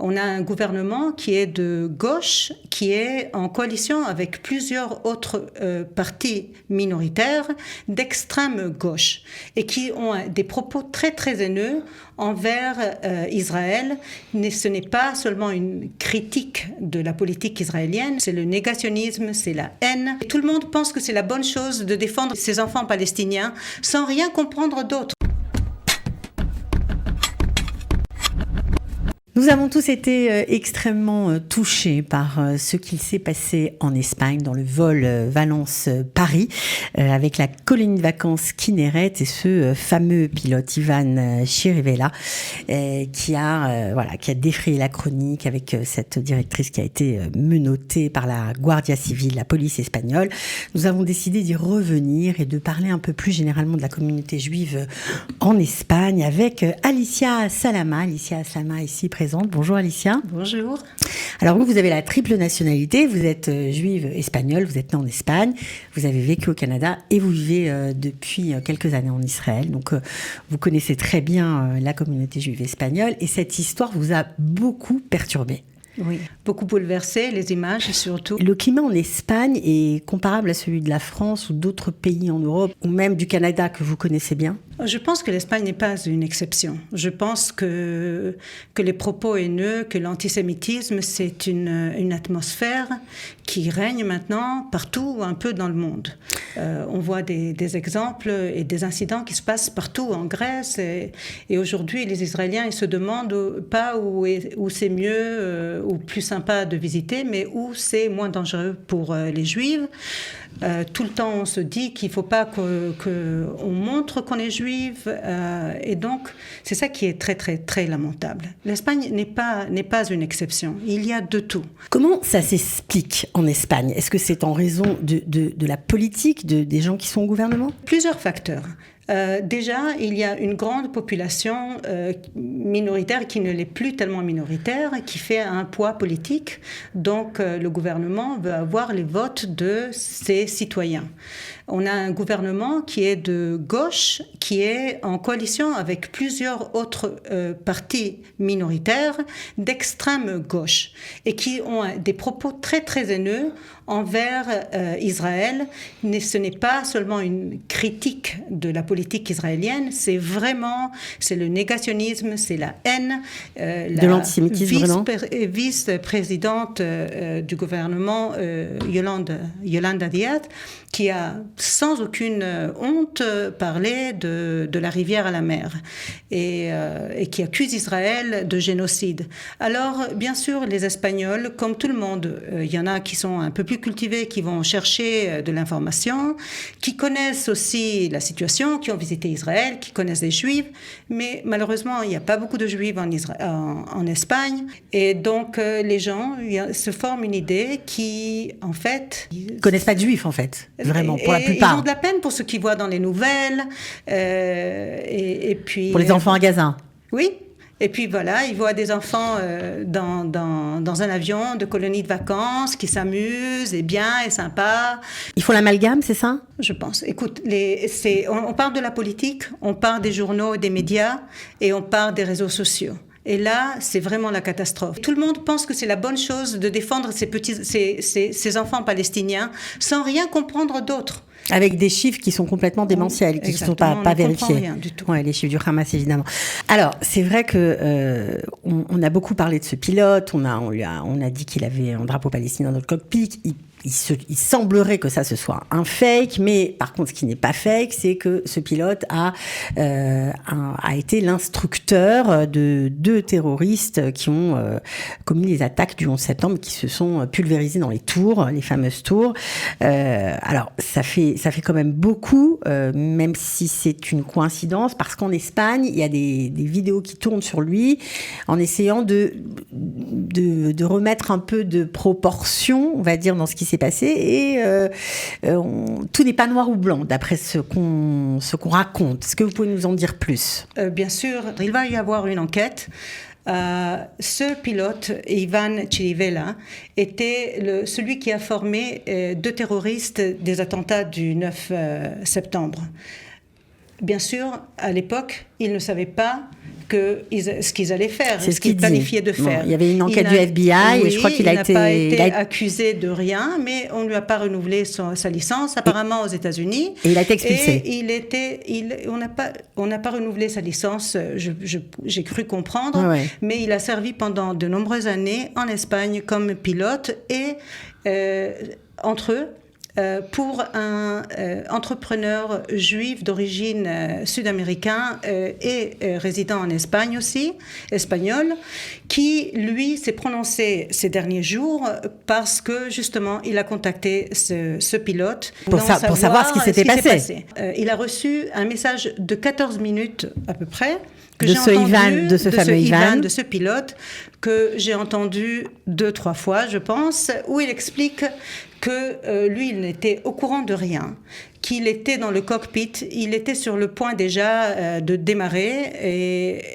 On a un gouvernement qui est de gauche, qui est en coalition avec plusieurs autres partis minoritaires d'extrême gauche et qui ont des propos très très haineux envers Israël. Ce n'est pas seulement une critique de la politique israélienne, c'est le négationnisme, c'est la haine. Et tout le monde pense que c'est la bonne chose de défendre ses enfants palestiniens sans rien comprendre d'autre. Nous avons tous été extrêmement touchés par ce qu'il s'est passé en Espagne dans le vol Valence-Paris avec la colonie de vacances Kinneret et ce fameux pilote Ivan Chirivella qui a défrayé la chronique avec cette directrice qui a été menottée par la Guardia Civile, la police espagnole. Nous avons décidé d'y revenir et de parler un peu plus généralement de la communauté juive en Espagne avec Alicia Salama. Alicia Salama ici présente. Bonjour Alicia. Bonjour. Alors vous avez la triple nationalité, vous êtes juive espagnole, vous êtes née en Espagne, vous avez vécu au Canada et vous vivez depuis quelques années en Israël. Donc vous connaissez très bien la communauté juive espagnole et cette histoire vous a beaucoup perturbé. Oui, beaucoup bouleversé, les images surtout. Le climat en Espagne est comparable à celui de la France ou d'autres pays en Europe, ou même du Canada que vous connaissez bien ? Je pense que l'Espagne n'est pas une exception. Je pense que les propos haineux, que l'antisémitisme, c'est une atmosphère qui règne maintenant partout, un peu dans le monde. On voit des exemples et des incidents qui se passent partout en Grèce. Et aujourd'hui, les Israéliens ils se demandent pas où c'est mieux ou plus sympa de visiter, mais où c'est moins dangereux pour les Juifs. Tout le temps, on se dit qu'il ne faut pas qu'on montre qu'on est juif. Et donc, c'est ça qui est très, très, très lamentable. L'Espagne n'est pas une exception. Il y a de tout. Comment ça s'explique en Espagne ? Est-ce que c'est en raison de la politique des gens qui sont au gouvernement ? Plusieurs facteurs. Déjà, il y a une grande population minoritaire qui ne l'est plus tellement minoritaire, qui fait un poids politique. Donc, le gouvernement veut avoir les votes de ses citoyens. On a un gouvernement qui est de gauche, qui est en coalition avec plusieurs autres partis minoritaires d'extrême gauche et qui ont des propos très très haineux envers Israël. Ce n'est pas seulement une critique de la politique israélienne, c'est le négationnisme, c'est la haine. De l'antisémitisme, vraiment. Vice-présidente du gouvernement, Yolanda Díaz, qui a sans aucune honte parlé de la rivière à la mer et qui accuse Israël de génocide. Alors, bien sûr, les Espagnols, comme tout le monde, il y en a qui sont un peu plus cultivés, qui vont chercher de l'information, qui connaissent aussi la situation, qui ont visité Israël, qui connaissent les Juifs, mais malheureusement, il n'y a pas beaucoup de Juifs en Espagne, et donc les gens se forment une idée qui, en fait... Ils ne connaissent pas de Juifs, en fait, vraiment, pour la plupart. Ils ont de la peine pour ce qu'ils voient dans les nouvelles, et puis... Pour les enfants à Gaza. Oui. Et puis voilà, ils voient des enfants dans un avion de colonie de vacances qui s'amusent, et bien, et sympa. Ils font l'amalgame, c'est ça ? Je pense. Écoute, on parle de la politique, on parle des journaux et des médias, et on parle des réseaux sociaux. Et là, c'est vraiment la catastrophe. Tout le monde pense que c'est la bonne chose de défendre ces enfants palestiniens sans rien comprendre d'autre. Avec des chiffres qui sont complètement démentiels, qui ne sont pas vérifiés. Rien du tout. Ouais, les chiffres du Hamas, évidemment. Alors, c'est vrai que on a beaucoup parlé de ce pilote. On a dit qu'il avait un drapeau palestinien dans le cockpit. Il semblerait que ça ce soit un fake, mais par contre, ce qui n'est pas fake, c'est que ce pilote a été l'instructeur de 2 terroristes qui ont commis les attaques du 11 septembre, qui se sont pulvérisés dans les tours, les fameuses tours. Alors, ça fait quand même beaucoup, même si c'est une coïncidence, parce qu'en Espagne, il y a des vidéos qui tournent sur lui, en essayant de remettre un peu de proportion, on va dire, dans ce qui s'est passé, et tout n'est pas noir ou blanc, d'après ce qu'on raconte. Est-ce que vous pouvez nous en dire plus ? Bien sûr, il va y avoir une enquête. Ce pilote, Ivan Chirivella, était celui qui a formé 2 terroristes des attentats du 9 septembre. bien sûr, à l'époque, ils ne savaient pas ce qu'ils allaient faire, c'est ce qu'ils planifiaient de faire. Il y avait une enquête du FBI et je crois qu'il n'a pas été accusé de rien, mais on ne lui a pas renouvelé sa licence, apparemment aux États-Unis. Et il a été expulsé. Et on n'a pas renouvelé sa licence, j'ai cru comprendre, mais il a servi pendant de nombreuses années en Espagne comme pilote et entre eux, pour un entrepreneur juif d'origine sud-américain et résident en Espagne aussi, espagnol, qui, lui, s'est prononcé ces derniers jours parce que, justement, il a contacté ce pilote pour savoir ce qui s'était passé. Il a reçu un message de 14 minutes à peu près, de ce fameux Ivan, de ce pilote, que j'ai entendu 2-3 fois, je pense, où il explique que lui, il n'était au courant de rien, qu'il était dans le cockpit, il était sur le point déjà de démarrer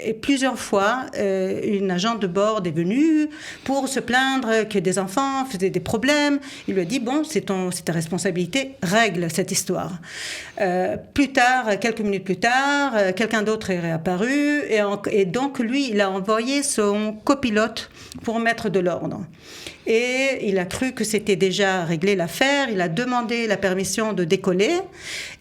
et plusieurs fois, une agente de bord est venue pour se plaindre que des enfants faisaient des problèmes. Il lui a dit, bon, c'est ta responsabilité, règle cette histoire. Plus tard, quelques minutes plus tard, quelqu'un d'autre est réapparu et donc lui, il a envoyé son copilote pour mettre de l'ordre. Et il a cru que c'était déjà réglé l'affaire, il a demandé la permission de décoller.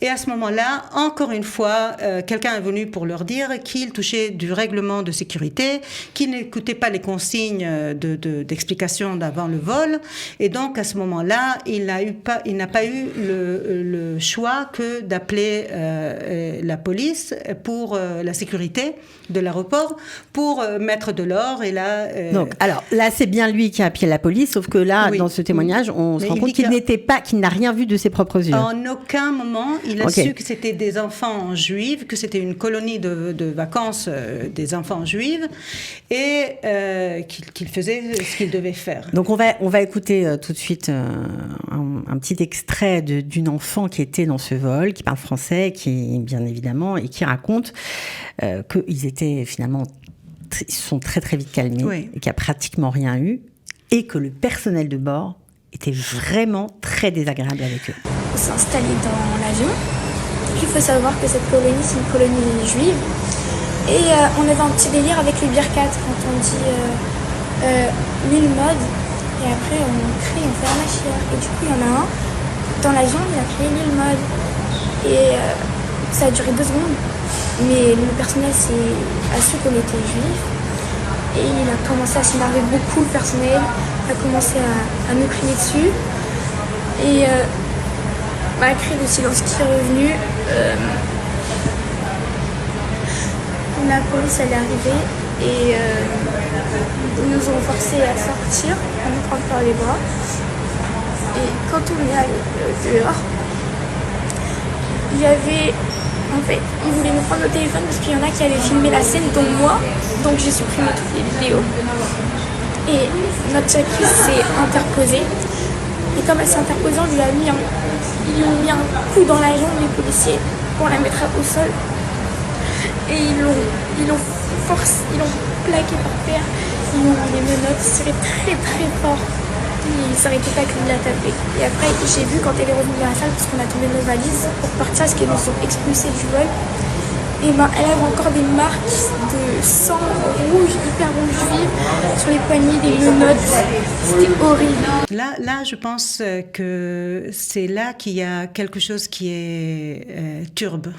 Et à ce moment-là, encore une fois, quelqu'un est venu pour leur dire qu'il touchait du règlement de sécurité, qu'il n'écoutait pas les consignes d'explication d'avant le vol. Et donc, à ce moment-là, il n'a pas eu le choix que d'appeler la police pour la sécurité de l'aéroport pour mettre de l'ordre. Et là, donc, alors là, c'est bien lui qui a appelé la police, sauf que là, dans ce témoignage, on se rend compte qu'il n'a rien vu de ses propres yeux. En aucun moment, il a su que c'était des enfants juifs, que c'était une colonie de vacances des enfants juifs, et qu'il faisait ce qu'il devait faire. Donc on va écouter tout de suite un petit extrait d'une enfant qui était dans ce vol, qui parle français, qui bien évidemment, et qui raconte qu'ils étaient finalement, ils se sont très très vite calmés, et qu'il n'y a pratiquement rien eu, et que le personnel de bord était vraiment très désagréable avec eux. On s'est installé dans l'avion. Il faut savoir que cette colonie, c'est une colonie juive. Et on avait un petit délire avec les birkat quand on dit l'île mode. Et après, on crie, on fait un machia. Et du coup, il y en a un dans l'avion, il a créé l'île mode. Et ça a duré 2 secondes. Mais le personnel a su qu'on était juifs. Et il a commencé à s'énerver beaucoup, le personnel. A commencé à nous crier dessus. Et un cri de silence qui est revenu. La police elle est arrivée et ils nous ont forcés à sortir, à nous prendre par les bras. Et quand on est allé dehors, il y avait... En fait, ils voulaient nous prendre au téléphone parce qu'il y en a qui avaient filmé la scène, dont moi. Donc j'ai supprimé toutes les vidéos. Et notre checklist s'est interposée. Et comme elle s'est interposée, ils lui ont mis un coup dans la jambe, les policiers, pour la mettre au sol. Et ils l'ont forcé, ils l'ont plaqué par terre. Ils ont mis les menottes serrées très très fort. Ils s'arrêtaient pas que de la taper. Et après, j'ai vu quand elle est revenue dans la salle, parce qu'on a tombé nos valises pour partir, parce qu'ils nous ont expulsés du vol. Et elle avait encore des marques de sang rouge, hyper rouge vive, sur les poignets, des menottes. C'était horrible. Là, je pense que c'est là qu'il y a quelque chose qui est turbe.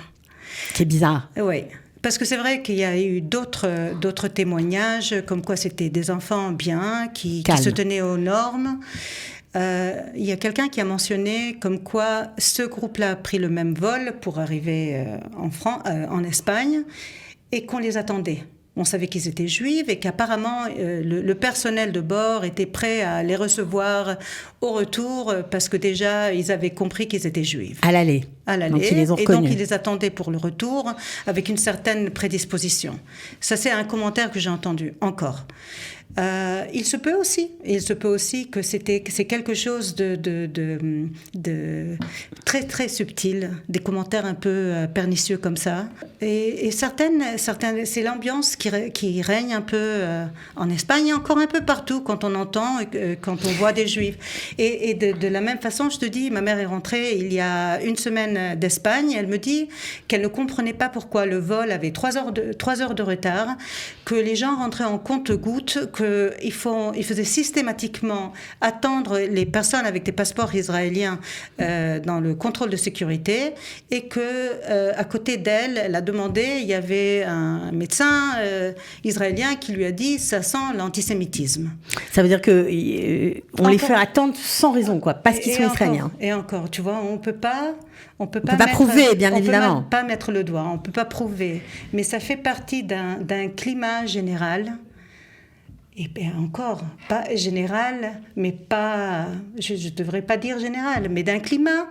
Qui est bizarre. Oui. Parce que c'est vrai qu'il y a eu d'autres témoignages, comme quoi c'était des enfants bien, qui se tenaient aux normes. Il y a quelqu'un qui a mentionné comme quoi ce groupe-là a pris le même vol pour arriver en Espagne et qu'on les attendait. On savait qu'ils étaient juifs et qu'apparemment le personnel de bord était prêt à les recevoir au retour parce que déjà ils avaient compris qu'ils étaient juifs. À l'aller. Donc ils les ont reconnus. Et donc ils les attendaient pour le retour avec une certaine prédisposition. Ça, c'est un commentaire que j'ai entendu encore. Il se peut aussi que c'est quelque chose de très très subtil, des commentaires un peu pernicieux comme ça. Et certaines, c'est l'ambiance qui règne un peu en Espagne et encore un peu partout quand on entend, quand on voit des Juifs. Et de la même façon, je te dis, ma mère est rentrée il y a une semaine reine d'Espagne. Elle me dit qu'elle ne comprenait pas pourquoi le vol avait 3 heures de retard, que les gens rentraient en compte-gouttes, qu'ils faisaient systématiquement attendre les personnes avec des passeports israéliens dans le contrôle de sécurité, et que à côté d'elle, elle a demandé, il y avait un médecin israélien qui lui a dit ça sent l'antisémitisme. Ça veut dire que les fait attendre sans raison, quoi, parce qu'ils sont israéliens. Et encore, tu vois, on peut pas prouver, bien évidemment. On peut pas mettre le doigt, on peut pas prouver, mais ça fait partie d'un climat général. Et bien encore, pas général, mais pas, je ne devrais pas dire général, mais d'un climat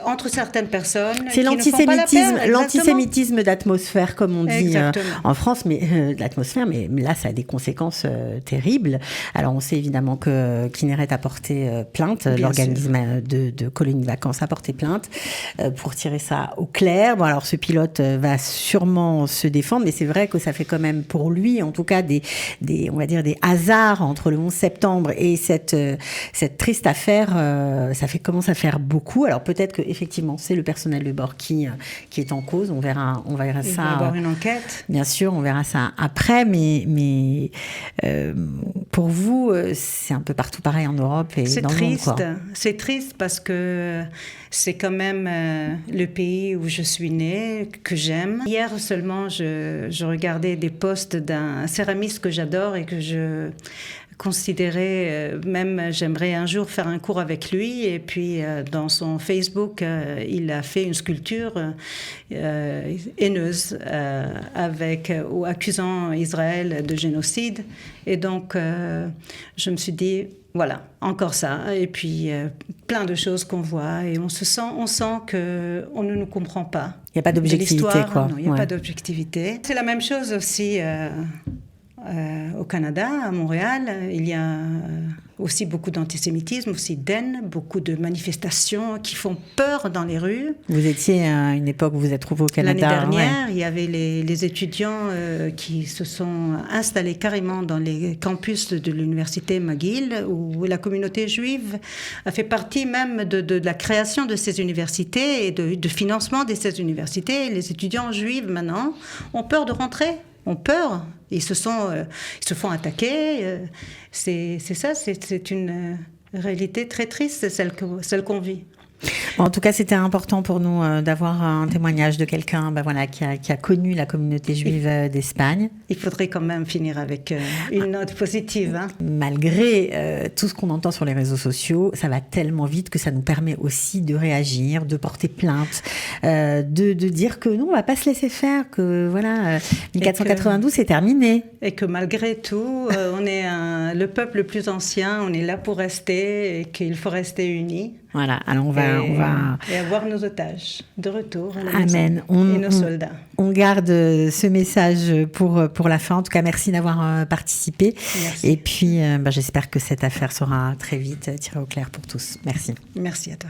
entre certaines personnes. C'est l'antisémitisme d'atmosphère, comme on dit en France, mais l'atmosphère, mais là, ça a des conséquences terribles. Alors, on sait évidemment que Kinneret a porté plainte, l'organisme de colonies de vacances a porté plainte pour tirer ça au clair. Bon, alors, ce pilote va sûrement se défendre, mais c'est vrai que ça fait quand même pour lui, en tout cas, on va dire des hasards entre le 11 septembre et cette triste affaire. Ça commence à faire beaucoup. Alors, peut-être que effectivement c'est le personnel de bord qui est en cause. On verra ça. Il va y avoir une enquête. Bien sûr, on verra ça après. Mais pour vous, c'est un peu partout pareil en Europe et dans le monde, quoi. C'est triste parce que c'est quand même le pays où je suis née, que j'aime. Hier seulement, je regardais des posts d'un céramiste que j'adore et que je considérer, même j'aimerais un jour faire un cours avec lui, et puis dans son Facebook il a fait une sculpture haineuse ou accusant Israël de génocide, et donc je me suis dit voilà, encore ça, et puis plein de choses qu'on voit, et on sent que on ne nous comprend pas. Il n'y a pas d'objectivité, quoi. Non, il n'y a pas d'objectivité. C'est la même chose aussi au Canada, à Montréal. Il y a aussi beaucoup d'antisémitisme, aussi d'haine, beaucoup de manifestations qui font peur dans les rues. Vous étiez à une époque où vous êtes trouvé au Canada. L'année dernière, il y avait les étudiants qui se sont installés carrément dans les campus de l'université McGill, où la communauté juive a fait partie même de la création de ces universités et de financement de ces universités. Les étudiants juifs maintenant ont peur de rentrer. Ont peur, ils se font attaquer. C'est ça, c'est une réalité très triste, celle qu'on vit. En tout cas, c'était important pour nous d'avoir un témoignage de quelqu'un qui a connu la communauté juive d'Espagne. Il faudrait quand même finir avec une note positive. Hein. Malgré tout ce qu'on entend sur les réseaux sociaux, ça va tellement vite que ça nous permet aussi de réagir, de porter plainte, de dire que non, on ne va pas se laisser faire, que 1492, c'est terminé. Et que malgré tout, on est le peuple le plus ancien, on est là pour rester, et qu'il faut rester unis. Voilà, alors on va... Et avoir nos otages de retour. Amen. Et nos soldats. On garde ce message pour la fin. En tout cas, merci d'avoir participé. Merci. Et puis, j'espère que cette affaire sera très vite tirée au clair pour tous. Merci. Merci à toi.